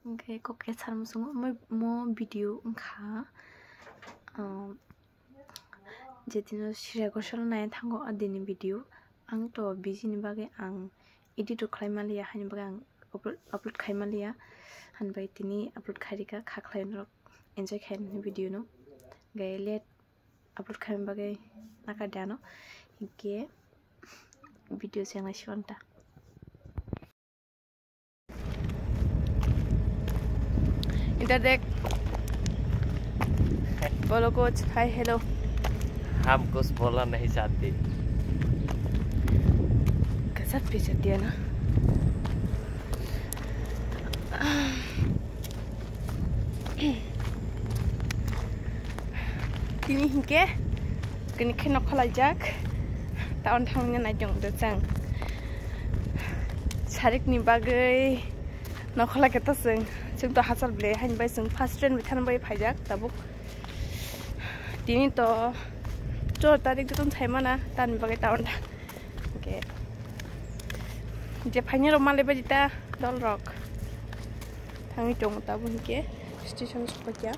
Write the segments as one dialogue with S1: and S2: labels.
S1: Okay, kok ke salam sungu mo video ngkha jedino shira goshal nai thango adini video ang to busy ni bage ang edit khlaimaliya hani bage ang upload khaimaliya hanbai tini upload kharika khaklaino enjoy khain video no gai let upload khaim bage naka dano ke video sena shonta इधर देख बोलो कुछ hi hello
S2: हम कुछ बोलना नहीं चाहते
S1: गजब बेइज्जती है ना Kini hingke kini kena khalajak tahun tahunnya najong dacang sarik ni bagai nakhala kita seng seng to hasal ble hain bai seng first train bithan bai phajak tabuk tini to 4 tarik ton thaimana tan bagai tahun oke je phanya romal le bajita dol rock thangi tong tabun ke station spotya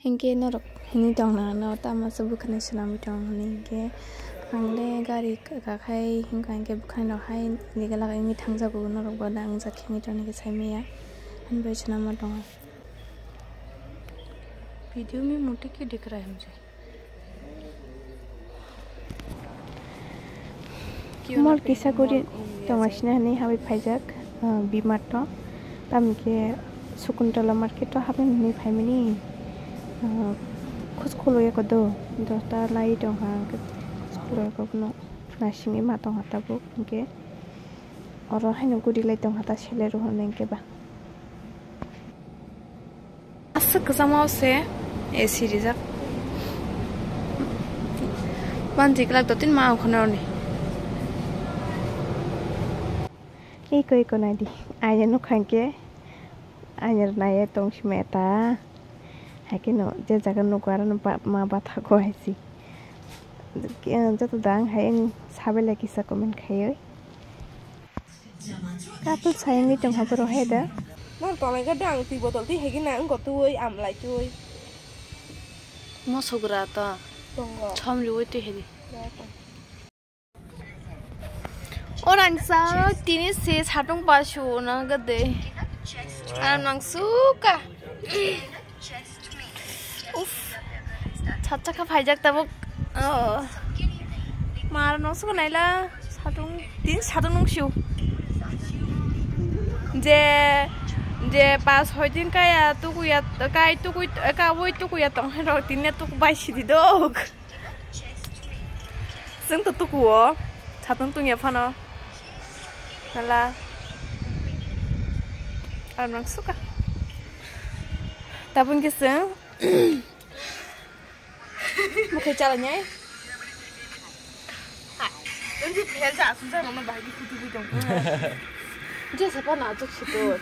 S1: Hingke norok hini dong na no tama sabu khane sunami dong hingke angle gari kakai hingka hingke bukhai no hai nigala kai mi thangja bu norok bana ang ja khimi dong ni sai meya hanbai sunama dong video में मोटे क्यों दिख रहा है मुझे मोर किसा कोरी दंगासिना हने हाबै फाइजाक बिमाट तामके Sukuntala market हाबै हने फाइमिनि खोज खलोया कदो दता लाई दंहा खलोया कनो नासिंगे मा दंहा ताबो के अरो हाइनो गुदि लाई दंहा ता सेलेरो हनेंके बा असक समावसे ए सिरिजा मानजिकला दतिन मा खनरनि iko nadi aja no khanke aja naye tong smeta hakino je jaga no kwara no ma batha ko haisi jato dang haing sabela kisa comment khayo kapul sayang ni tong habro heda
S3: non tolai ga dang ti botol ti hegina ang ko tuoi am lai tuoi
S1: mo sogra ta
S3: tongo
S1: chom riwe ti hedi orang sa tini se satung pasu na gade anang suka uff chacha ka phajak tabuk mar no suka naila satung tin satung nungsiu je pas hoidin kaya tukuya kai tukui ka woi tukuya tong ro tinne tuk bai sidi dog sing to tukuo satung tung ya phano Nala, orang suka. Tapi kisah, mungkin caranya. Nanti kerja susah mama bagi kutu-kutu. Jadi siapa nak cek situ?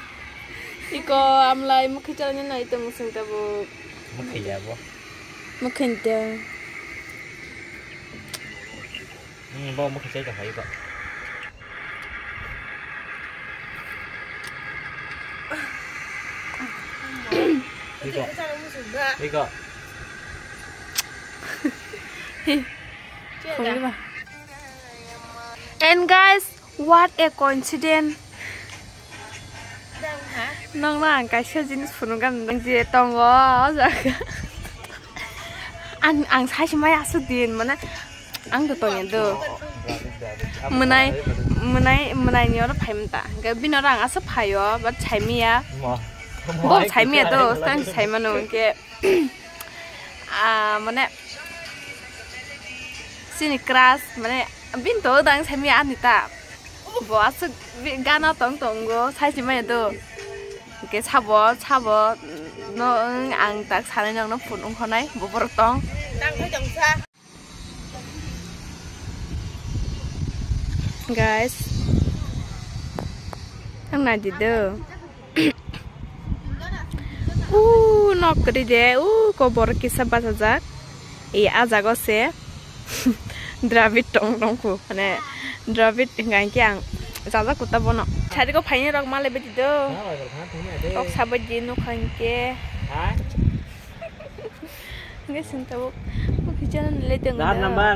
S1: Iko amlai mungkin caranya na itu musim tabu.
S2: Mungkin ya bu.
S1: Mungkin dia.
S2: Bawa mungkin saya dah hai bu. Iko.
S1: And guys, what a coincidence. Nong na ang kasih jenis punukan nang je tongo jaga. Ang saya cuma asudin mana ang tutongnya tu. Menai ni orang paham tak? Gabin orang asal payo, but cami ya. Bo cami tu, sekarang cami mana ke? Mana sini keras, mana bin tu orang cami anita. Bo asal gana tong go, saya cuma itu. Ke sabo, no ang tak sana yang no pun ungkonai, bo bertong. Guys, ang nadi do. Nok kedi de, ko bor kisah bahasa এই আজাগছে দ্রাবিড টংটংকু মানে দ্রাবিড গাইকে আং জাজা কুতা বনো ছাড়িকো ফাইনে rock মালে বেদিদো rock সাবজি no খাইকে nge sentau kijanan ledeng
S2: Zat number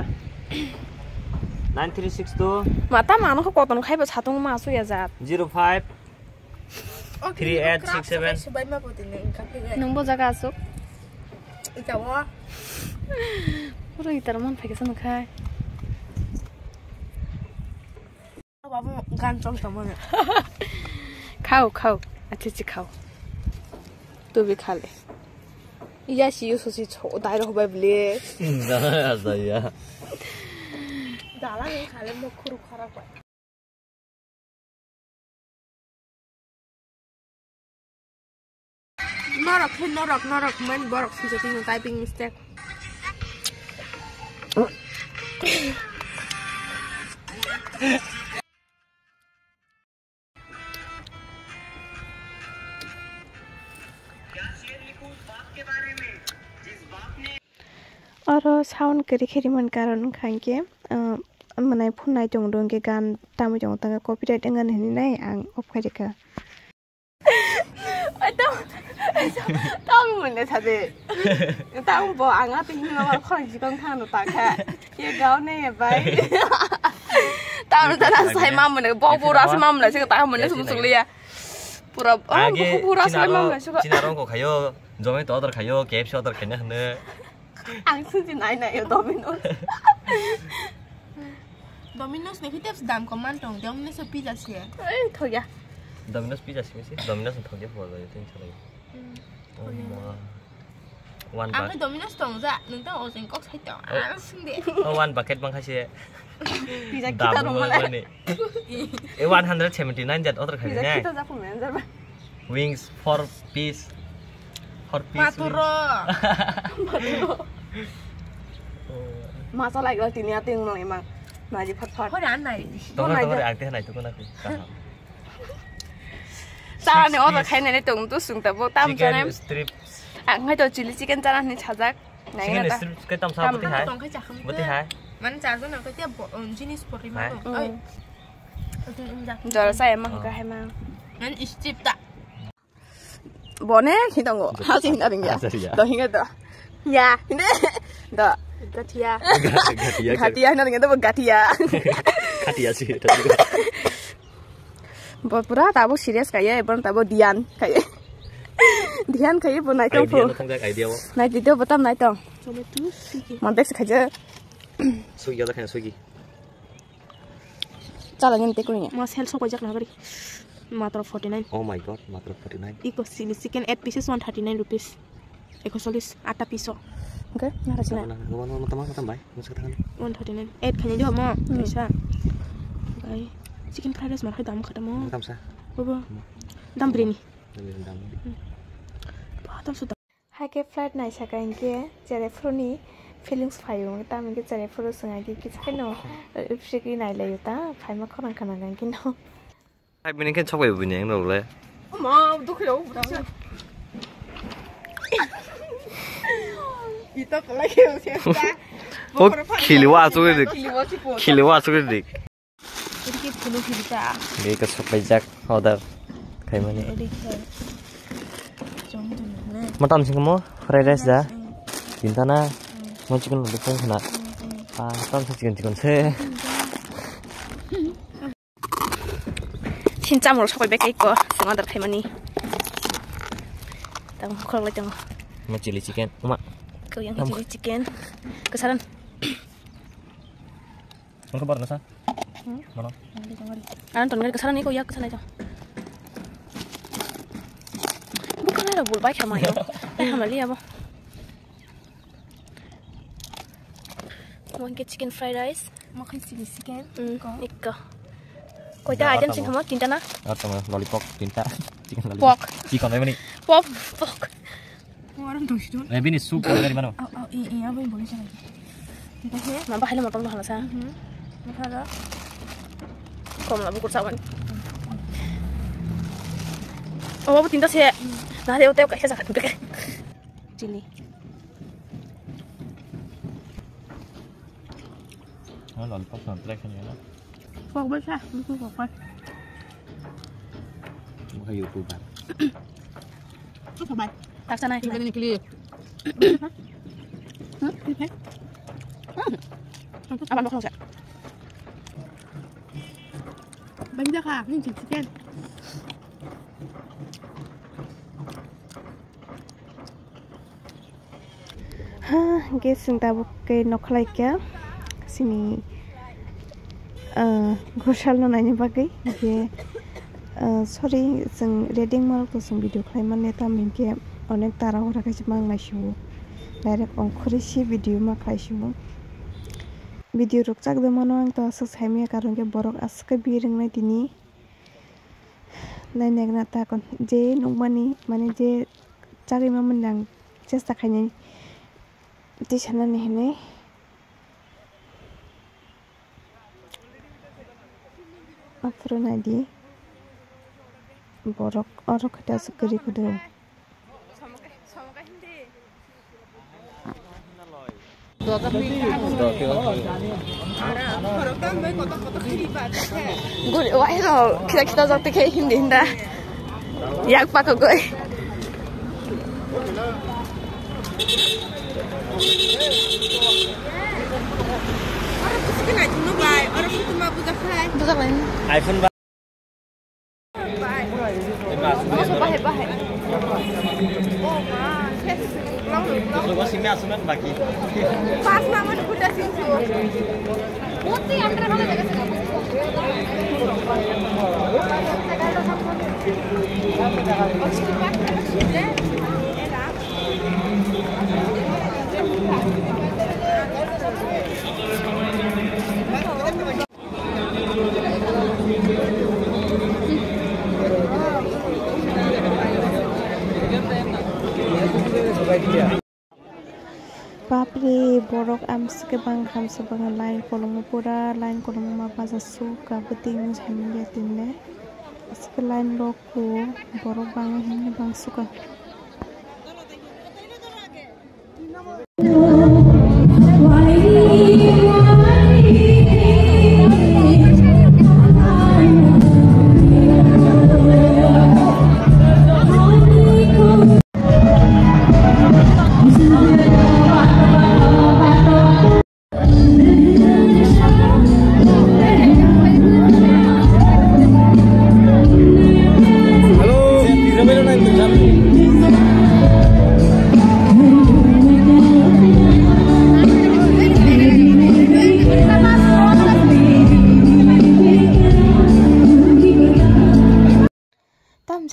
S2: 9362
S1: mata mano ko koton khai ba chatung ma su ya zat
S2: 05 3867
S3: Subay ma putin ng kape.
S1: nung bo jaga asuk
S3: Ikaw ah.
S1: puro itar mon phege san khai
S3: Babu ganchong tamo na.
S1: khao khao achi khao tu bi khale iya si yu so si cho dai ro ba bile
S2: na asa ya
S3: Dala ng khale mo khuru khara pa. Norok man borok si setting ng typing mistake.
S1: और sound करी खेरी मन कारण खांके मनाय फुननाय दं दं के गान तामि दं ता कॉपीराइट अंगन हनि नाय आं अफ खारिका तामि मोनले सादे ताम बो आंगा तिनि माबा खरं जिगं थानो ताखा ये गाव ने बाय ताम ता साइ मा मोने बो रास मा मोनले से ता मोनले सुम सुलिया पूरा पूरा साइ मा मोनले से
S2: चिनारं को खायो जोमेटो order खायो KFC order खाइना हने
S1: ang suji nai yo Domino's
S3: Domino's ne kitap dam command tong Domino's pizza siya.
S1: eh thoya
S2: Domino's pizza sih Domino's thong dia boleh itu insya Allah one
S3: Ang
S2: bucket
S3: Domino's tong za nung tang oseng kok sai tong ang sinde.
S2: one bucket bang kasih
S1: pizza kita
S2: dalam
S1: rumah
S2: mana 179 jat order
S1: pizza
S2: खाइना
S1: kita japu men jarba
S2: wings 4 piece
S3: Maturo.
S1: masa like la tini ating no emang naji phat phat
S3: Hoy an nai.
S2: tong tong akte hanai tu kan aku
S1: chara ne order khaine ne tung tu sung ta bo tam jane
S2: chicken strips
S1: ang ngai to chili chicken chara ni chajak nai
S2: chicken
S1: na ta
S2: strips cái tam sao bữa thứ hai
S3: Tong khai chak kham.
S2: bữa thứ hai
S3: Man cha zo na ka tia jinis porima tong. Ai.
S1: jara sai emang ka hai mang
S3: Man istip ta.
S1: bone khidang go ha sing na ring ya do hinga do ya hinde do gatia gatia na ring do gatia
S2: katia sih tadi
S1: bo pura tabo serious kaya ebon tabo dian kaya dian kaya bo nai tong
S2: idea nó không ra idea
S1: nai video batam nai tong
S3: Coba tu siki.
S1: mantek khaja
S2: sugi ada kan sugi
S1: chala ngin te kunya
S3: Ma sel so ko jak na gari. Matro 49.
S2: oh my god matrap 49
S3: Iko chili chicken 8 pieces 139 rupees. 140 8 piso.
S1: okay na rachina
S2: teman tambah masuk tangan
S3: 139. 8 khanya jo mo. Paisa. Bai. Chicken fried rice ma khai dam khata mo.
S2: tam sa
S3: Baba. Dam biryani.
S2: dam
S3: Ba dam su
S1: hake flight nai saka inke jere froni feelings phayo ta minge jere fro sunga ki kisai no upshiki nai layu ta phai ma khorang kana gan ki no
S2: hai bên cái chọc về bên này đâuเลย
S3: Ma du khyo. Ito ko la khyo siya.
S2: oh kiliwa tu cái
S3: Kiliwa si po.
S2: kiliwa tu cái dik
S3: Iki puno kita.
S2: cái cái sop pajak order kayak mana
S3: Edi khay. Jom tu na.
S2: matam sih kamu fried rice dah cinta na mau chicken lebih pun kena tam sa chicken se
S1: 진짜으로 저걸 몇 개 있고 중앙들 할머니 다음 그런 거 있잖아
S2: mau chili chicken mak
S1: 그 yang chili chicken 그 사람
S2: mau kabar nasa mana
S1: 나는 돈 그 사람 이거 약 사나죠 bukan ada bulbai sama yo hamali ya bo mau ke chicken fried rice
S3: Ma khai chili chicken.
S1: 이거 거기다 아이템 지금 뭐 진짜나
S2: atau lollipop cinta chicken lollipop
S1: pork
S2: chicken apa nih
S1: pork
S3: Waran dong sidon.
S2: ini sup dari mana
S3: Iya apa yang boleh sana. Kita he.
S1: mampa halo mapam lo sa
S3: Makala.
S1: kom la bukur sawan oh tinta se na de hotel ka sa ka chili
S2: nó lọt tóc lọt lách này nó
S3: Phật bên xa, không có Phật ơi.
S2: không có YouTube bạn
S3: Không phải bài. Tạc xa này. Cái này cái gì? Đi thế. Bạn bóc không sẽ. Bánh ra hả? Nhưng chỉ chicken.
S1: Guys, chúng ta cái nó khai kia, sini gosal nó này như vậy cái sorry, chúng reading mal của chúng video khai mà neta mình cái अनेक तारा हो रखा है जब मैं शूँ direct अंकुरिशी video में खाई शूँ video रुक जाक दे मनो आंग तो असक साइमिया कारण के बरक असक बीरंग ने तिनी नहीं नेगना ता कौन जे नुकमानी माने जे जागे में मन लंग चेस्टा खाने दिशा नहीं है अफ्रो नादी बरक और खटा सकरी खुदे
S3: Gue wah itu kita waktu kayak hindi dah. Yak pakai gue. Orang tu sekian aja nu bay, orang tu mah bukan fly. Bukan lain.
S2: iPhone ba
S3: Bahe. Oh mah,
S2: lo có xin mẹ xuống đất baki
S3: pas mama udah situ. Putih antara mana jaga
S1: Papri borok amske bang hamse bang line kolong pura line kolong ma baza suka beting hemnya tinne aske line roku borok bang hemnya bang suka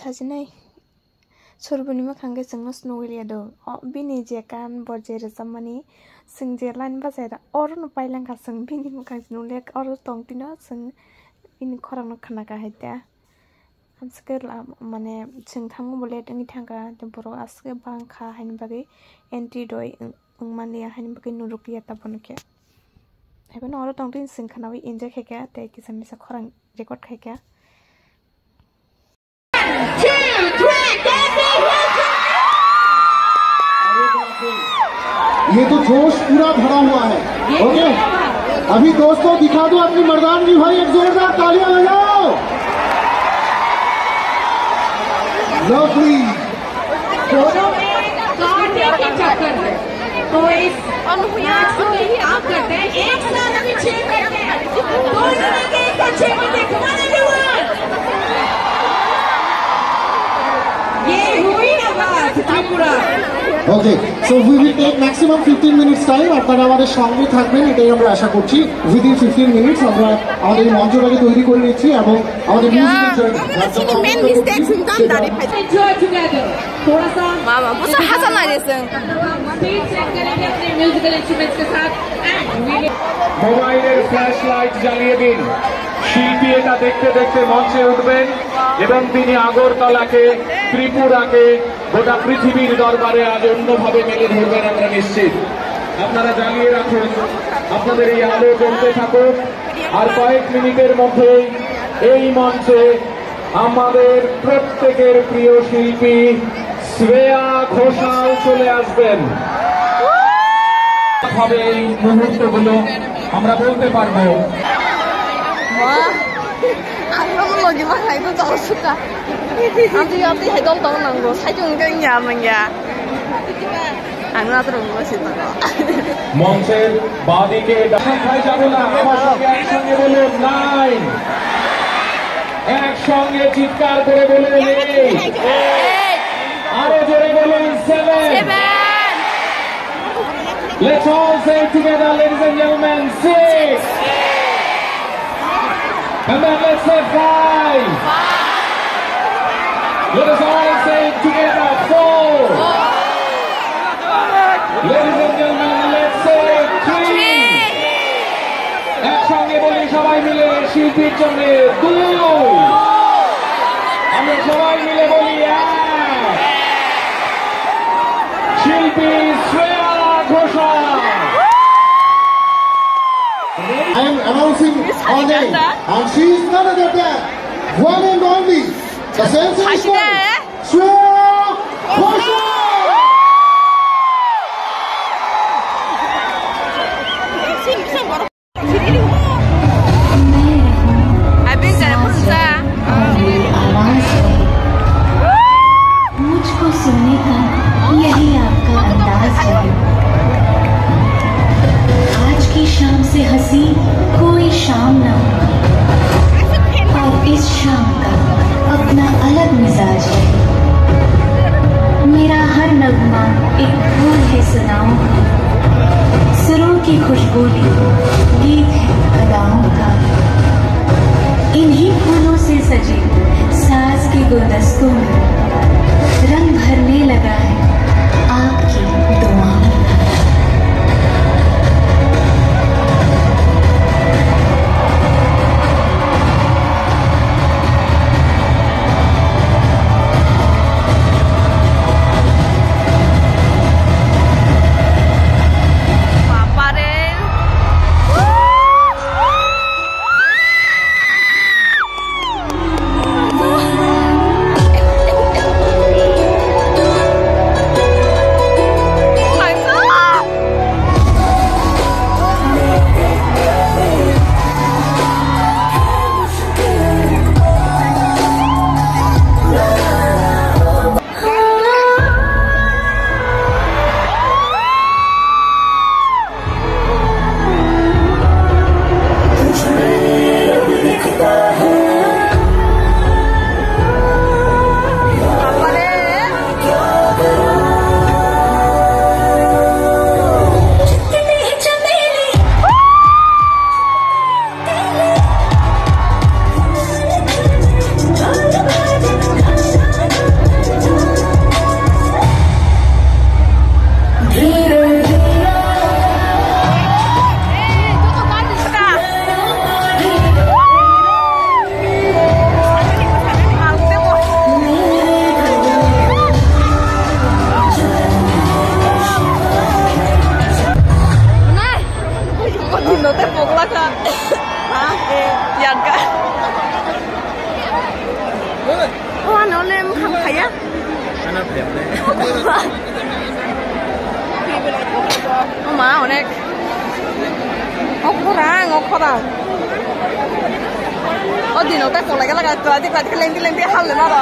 S1: Sajinai Sorbunima Kange Sanga Snowiliado, Bini Jakan, Borger Samani, Sing Jerlan Bazeda, or no Pailanka Sang Bini Mukanulek or Tongtina Sing in Korano Kanaka Heta. I'm scared Mane Sing Tango Bullet and Tanga, the Boro Aske Banka Hanbagi, Entry Doi, Mania Hanbagi Nurukia Taponuke. I have an order Tongtin Sing Kanawi in the Heka, take is a Miss Korang record Heka.
S4: ये तो जोश पूरा भरा हुआ है okay अभी दोस्तों दिखा दो अपनी मर्दानगी भाई एक जोरदार तालियां बजाओ लवली
S5: दोनों में कांटे के चक्कर है तो इस अनुयायी को ही आप करते हैं एक साथ अभी छेड़ करते हैं दोनों के एक अच्छे में देखो ये हुई ना बात Tripura
S4: Okay, so we will take maximum 15 minutes time. আপনারা আমাদের সঙ্গে থাকবেন এটাই আমরা আশা করছি within 15 minutes আমরা আমাদের মঞ্চটাকে তৈরি করে নিচ্ছি এবং আমাদের মিউজিক্যাল
S5: enjoy together थोड़ा सा
S3: मामा बुसा हसन आ रहे हैं
S5: स्पीड सेट करेंगे अपने म्यूजिकल इंस्ट्रूमेंट्स के साथ
S6: মোবাইলের ফ্ল্যাশ লাইট জ্বালিয়ে দিন শিল্পী এটা দেখতে দেখতে মঞ্চে উঠবেন এবং তিনি আগরতলাকে ত্রিপুরাকে গোটা পৃথিবীর দরবারে আজ অন্যভাবে মেলে ধরবেন আমরা নিশ্চিত আপনারা জ্বালিয়ে রাখুন আপনাদের এই আলো জ্বলতে থাকুক আর কয়েক মিনিটের মধ্যে এই মঞ্চে আমাদের প্রত্যেকের প্রিয় শিল্পী শ্রেয়া ঘোষাল চলে আসবেন হবে এই মুহূর্তগুলো আমরা বলতে পারবো। মঞ্চের বাদিকে দেখায় যাবো না, আমার সঙ্গে একসঙ্গে বলুন 9, একসঙ্গে চিৎকার করে বলুন 8, আরো জোরে বলুন 7, let's all say it together, ladies and gentlemen, 6, and then let's say 5, let us all say it together, 4, ladies and gentlemen, let's say 3, একসঙ্গে বলি সবাই মিলে শিল্পীর জন্য 2, আমরা সবাই মিলে বলি 1, শিল্পী Shreya Ghoshal.
S4: I am announcing her name, and she is none other than one and only the sensational Shreya Ghoshal.
S7: मुझको सुनने का यही आपका अंदाज है। आज की शाम से हंसी कोई शाम ना हो, और इस शाम का अपना अलग मिजाज है। मेरा हर नगमा एक फूल है सुनाऊं का, सुरों की खुशबू गीत है अदाओं का। इन्हीं फूलों से सजे साज के गुलदस्तों में रंग भरने लगा है आपकी दुआओं का।
S3: মা অনেক অখরাং 어 দিনো তা কোলা গেলা তো আদি কাটি লেন্দি লেন্দি হালে না রা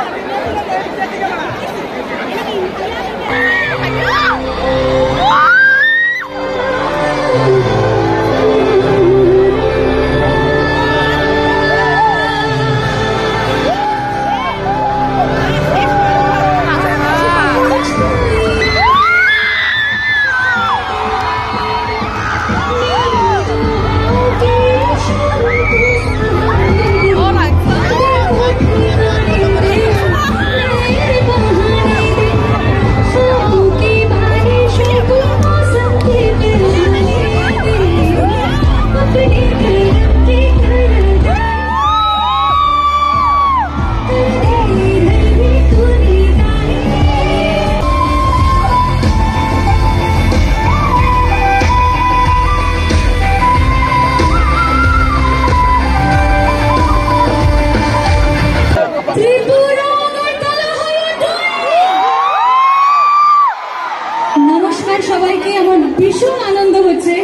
S7: নমস্কার সবাইকে। আমার ভীষণ আনন্দ হচ্ছে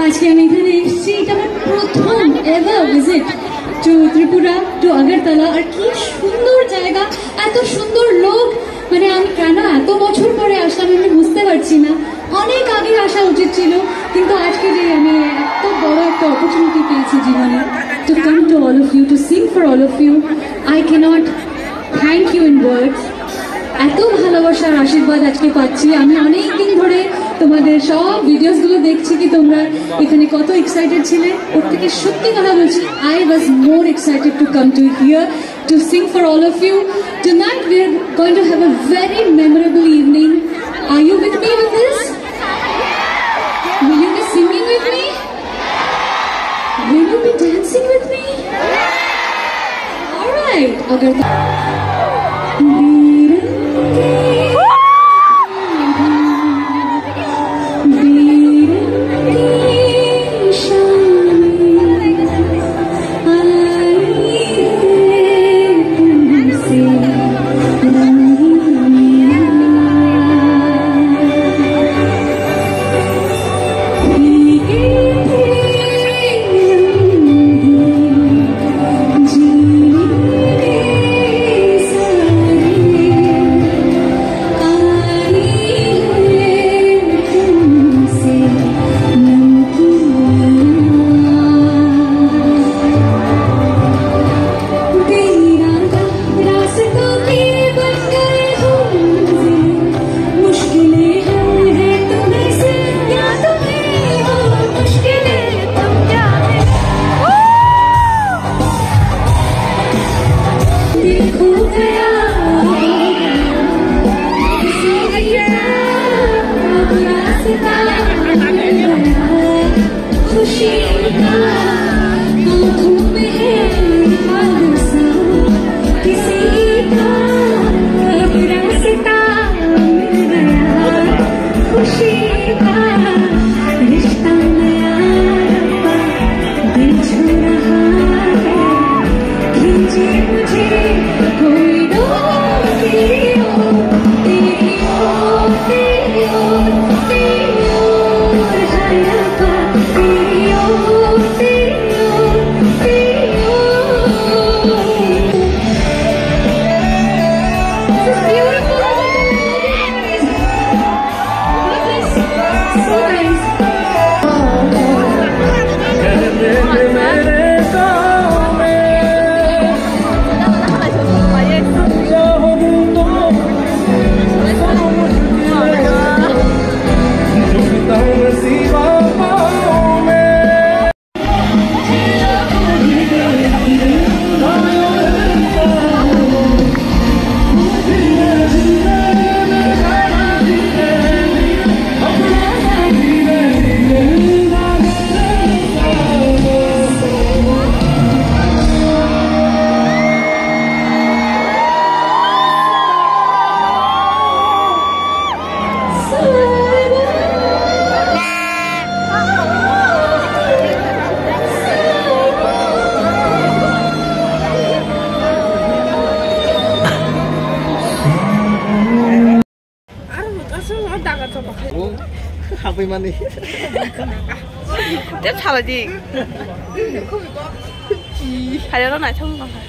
S7: আজকে আমি এখানে এসেছি।
S8: পাচ্ছি এটা আমার প্রথম ever visit to Tripura to Agartala. আর কি সুন্দর জায়গা, এত সুন্দর লোক, মানে আমি কেন এত বছর পরে আসলাম আমি বুঝতে পারছি না। অনেক আগে আসা উচিত ছিল, কিন্তু আজকে যে আমি এত বড় একটা অপরচুনিটি পেয়েছি জীবনে, to come to all of you, to sing for all of you, I can't thank you in words. এত ভালোবাসার আশীর্বাদ আজকে পাচ্ছি। আমি অনেক দিন ধরে তোমাদের সব ভিডিওসগুলো দেখছি কি তোমরা এখানে কত এক্সাইটেড ছিলে। ওর থেকে সত্যি কথা বলছি, I was more excited to come to here to sing for all of you. Tonight we are going to have a very memorable evening. Are you with me with this? Will you be singing with me? Will you be dancing with me? All right.
S2: Happy money.
S3: Tiếp theo là gì? Phải đó này không còn phải.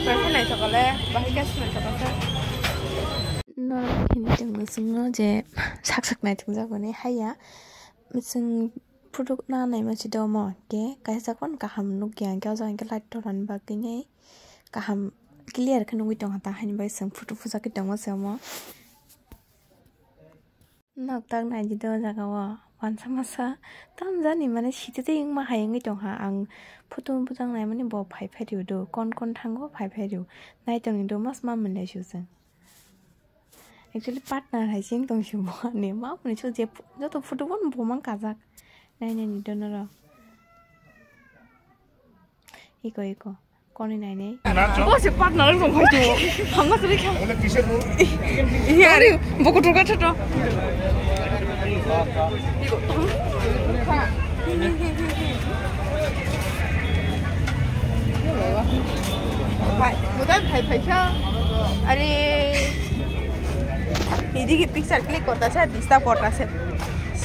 S3: Và cái này thật là và cái này thật là
S1: nó hình tượng nó xứng nó J sắc sắc này chúng ta có này hay á mình xứng product na này mà chỉ đâu mà cái sắc con cả hầm nút giang kéo dài cái light to run ba cái nhảy cả hầm clear kan nunggu tong hata hani bai sang photo fusa ke tong sama nak tak nai ji do jaga wa wan samasa tam jani mane site te ing ma hayang tong ha ang photo putang nai mane bo phai phai riu do kon thango phai phai riu nai tong do mas ma mane shu sang actually partner hai sing tong shu bo ne ma mane chu je jo to photo bon bo mang ka jak nai ni do na ro iko con này này
S3: bố sẽ bắt nó không phải chủ không có cái gì nhà đi bố có trục cái đó phải một cái phải sao anh đi Ini picture klik kota saya disturb kota saya.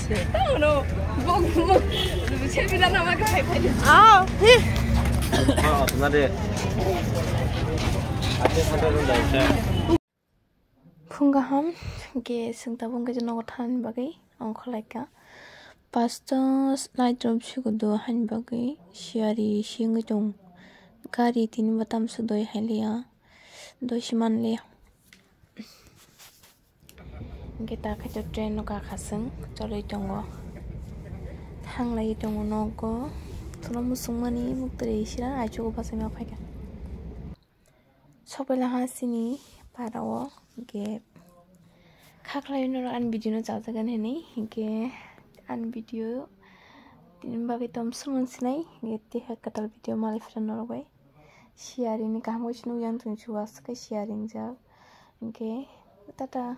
S3: Tahu no, bok saya bilang nama kayak tadi. Ah, heh.
S2: Oh, sebenarnya. Ada foto lu dah.
S1: Punggaham, ge sengta pungga jono tan bagai angkolaika. Pastos night drop sigudo han bagai siari singjong. Gari tin batam sudoi halia. Doshiman le. Kita kaca train nuka kaseng, cari jongo. Hang lagi jongo nogo. Tolong musung mani mukteri sila aja ko pasang apa kan. Sobelah sini parawo ge. Kaklai noro an video no jauh kan ini ge an video. Tin bagi tom sumun sinai ge tiha katal video malifran noro gue. Sharing ni kamu cinu yang tunjuk was ke sharing jauh. Ge tata.